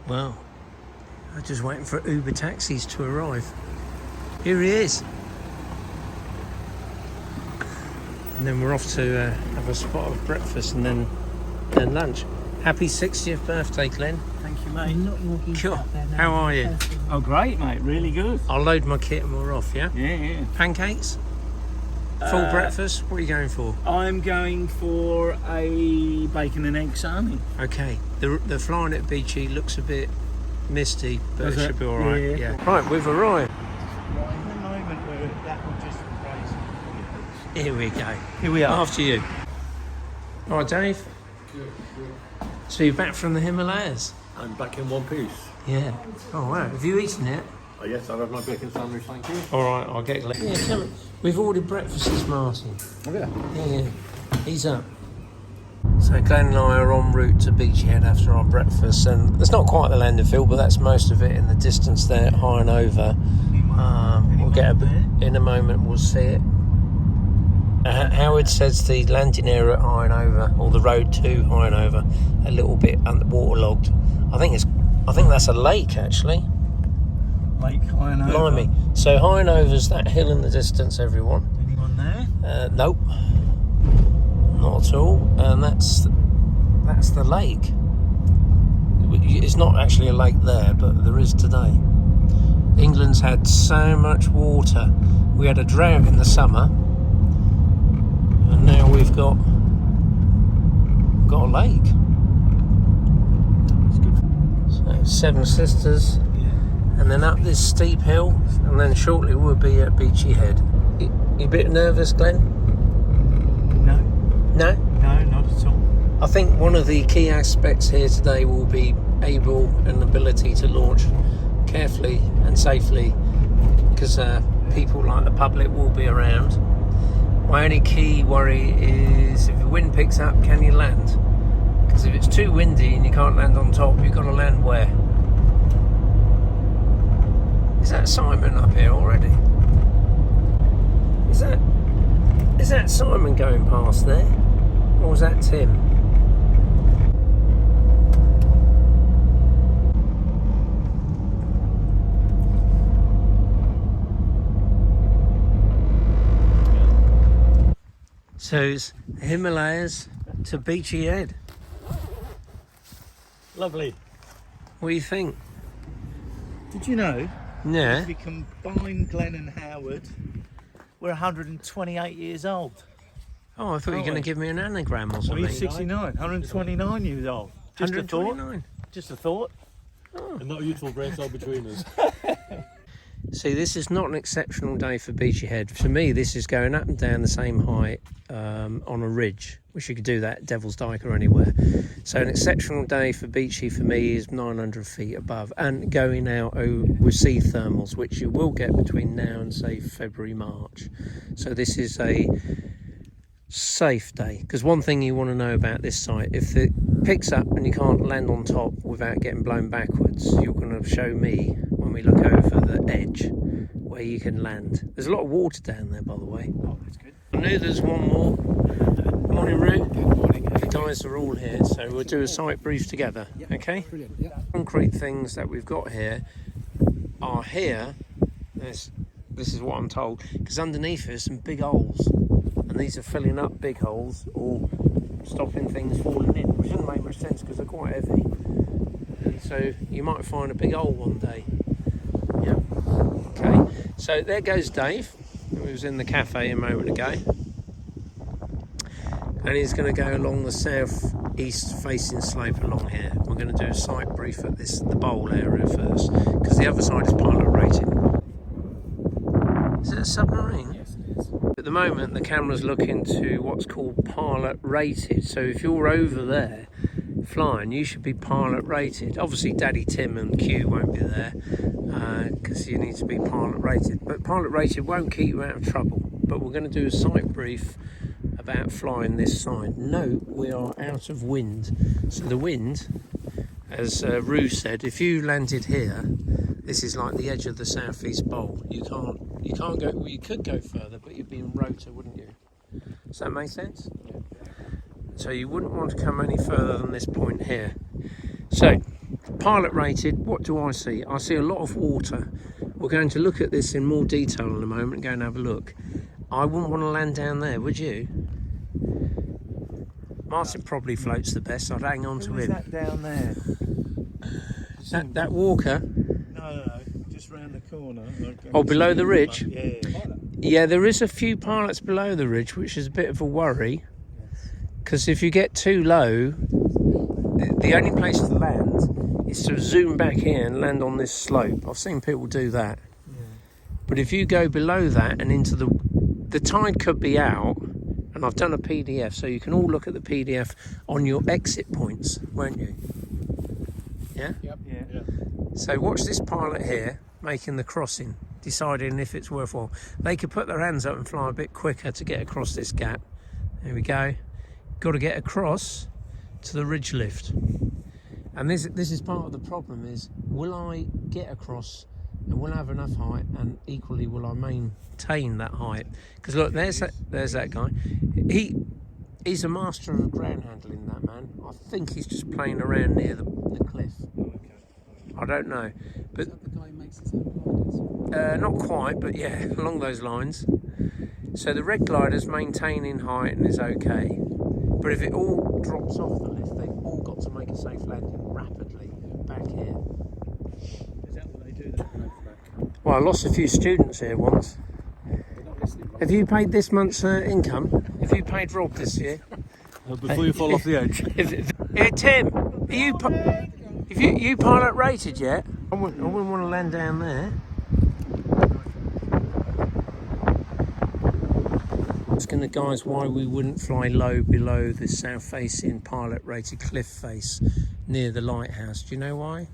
Well, I'm just waiting for Uber taxis to arrive. Here he is. And then we're off to have a spot of breakfast and then lunch. Happy 60th birthday, Glenn. Thank you, mate. Cool. How are you? Oh, great, mate. Really good. I'll load my kit and we're off, yeah? Yeah. Pancakes? Full breakfast? What are you going for? I'm going for a bacon and egg sarnie. Okay. The flying at Beachy looks a bit misty, but it should be all right. Yeah. Right, we've arrived. Right, in the moment where that will just raise. Here we go. Here we are. After you. All right, Dave. Good. So you're back from the Himalayas? I'm back in one piece. Yeah. Oh, wow. Have you eaten it? Oh, yes, I'll have my bacon sandwich, thank you. All right, I'll get Glenn. Yeah, come on. We've ordered breakfast this Martin. Oh, yeah. Yeah. He's up. So Glenn and I are en route to Beachy Head after our breakfast, and it's not quite the landing field, but that's most of it in the distance there, high and over. We'll get a bit in a moment. We'll see it. Howard says the landing area at High and Over, or the road to High and Over, a little bit waterlogged. I think that's a lake actually. Lake High and Over. Blimey. So High and Over's that hill in the distance, everyone. Anyone there? Nope, not at all. And that's the lake. It's not actually a lake there, but there is today. England's had so much water. We had a drought in the summer, and now we've got a lake. It's good. So Seven Sisters, and then up this steep hill, and then shortly we'll be at Beachy Head. You a bit nervous, Glenn? No. No? No, not at all. I think one of the key aspects here today will be able and ability to launch carefully and safely, because people like the public will be around. My only key worry is if the wind picks up, can you land? Because if it's too windy and you can't land on top, you've got to land where? Is that Simon up here already? Is that Simon going past there? Or was that Tim? So it's Himalayas to Beachy Head. Lovely. What do you think? Did you know? Yeah. If we combine Glenn and Howard, we're 128 years old. Oh, I thought you were going to give me an anagram or something. Well, you're 69, 129 years old. Just a thought. 129. Just a thought. Oh. And not a youthful brain cell between us. See, this is not an exceptional day for Beachy Head. For me, this is going up and down the same height on a ridge. Wish you could do that at Devil's Dyke or anywhere. So an exceptional day for Beachy for me is 900 feet above and going out with sea thermals, which you will get between now and say February, March. So this is a safe day, because one thing you want to know about this site, if it picks up and you can't land on top without getting blown backwards, you're going to show me when we look over the edge where you can land. There's a lot of water down there, by the way. Oh, that's good. I knew there's one more. Morning, Roo. Good morning. The guys are all here, so we'll do a site brief together, okay? Brilliant, yeah. Concrete things that we've got here are here. This is what I'm told, because underneath there's some big holes, and these are filling up big holes or stopping things falling in, which doesn't make much sense because they're quite heavy. And so you might find a big hole one day. Yeah. Okay. So there goes Dave, who was in the cafe a moment ago, and he's going to go along the south-east facing slope along here. We're going to do a site brief at the bowl area first, because the other side is pilot rated. Is it a submarine? Yes, it is. At the moment, the camera's looking to what's called pilot rated. So if you're over there flying, you should be pilot rated. Obviously, Daddy Tim and Q won't be there because you need to be pilot rated. But pilot rated won't keep you out of trouble. But we're going to do a site brief about flying this side. Note, we are out of wind. So the wind, as Roo said, if you landed here, this is like the edge of the southeast bowl. You can't go. Well, you could go further, but you'd be in rotor, wouldn't you? Does that make sense? So you wouldn't want to come any further than this point here. So pilot rated, what do I see? I see a lot of water. We're going to look at this in more detail in a moment and go and have a look. I wouldn't want to land down there, would you? Martin probably floats the best. I'd hang on to Who is him. that down there? That walker? No, just round the corner. Oh, below the ridge? Yeah. Yeah, there is a few pilots below the ridge, which is a bit of a worry. Because if you get too low, the only place to land is to zoom back here and land on this slope. I've seen people do that. Yeah. But if you go below that and into the tide could be out, and I've done a PDF, so you can all look at the PDF on your exit points, won't you? Yeah? Yep. Yeah. So watch this pilot here making the crossing, deciding if it's worthwhile. They could put their hands up and fly a bit quicker to get across this gap. There we go. Got to get across to the ridge lift. And this is part of the problem is, will I get across and will I have enough height, and equally will I maintain that height? Because look, there's that guy. He's a master of ground handling, that man. I think he's just playing around near the cliff. I don't know, but Is that the guy who makes his own gliders? not quite, but yeah, along those lines. So the red glider's maintaining height and is okay, but if it all drops off the lift, they've all got to make a safe landing rapidly back here. Is that what they do? Well, I lost a few students here once. They're not listening, right? Have you paid this month's income? Have you paid Rob this year? Before you fall off the edge. Hey Tim, are you pilot rated yet? I wouldn't want to land down there. Asking the guys why we wouldn't fly low below the south facing pilot rated cliff face near the lighthouse. Do you know why?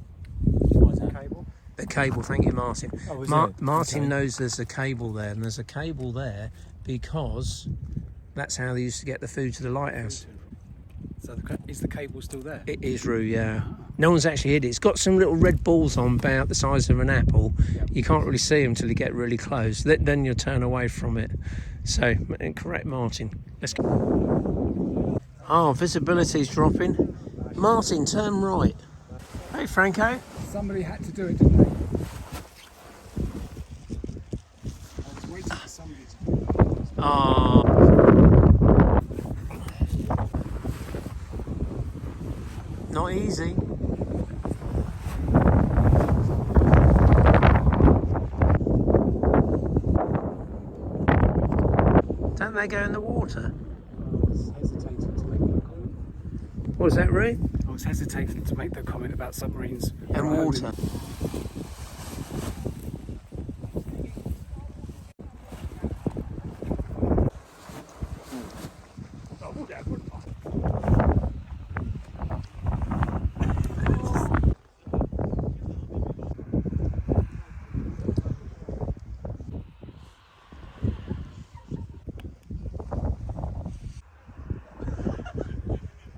Cable. The cable, thank you Martin. Oh, is Martin Okay. knows there's a cable there, and there's a cable there because that's how they used to get the food to the lighthouse. So is the cable still there? It is, Roo, yeah. No one's actually hit it. It's got some little red balls on about the size of an apple. Yep. You can't really see them till you get really close. Then you'll turn away from it. So, correct, Martin. Let's go. Oh, visibility's dropping. Martin, turn right. Hey, Franco. Somebody had to do it, didn't they? I was waiting for somebody to do it. Oh. Not easy. Don't they go in the water? I was hesitating to make that comment. What was that, Ray? I was hesitating to make the comment about submarines And right water. over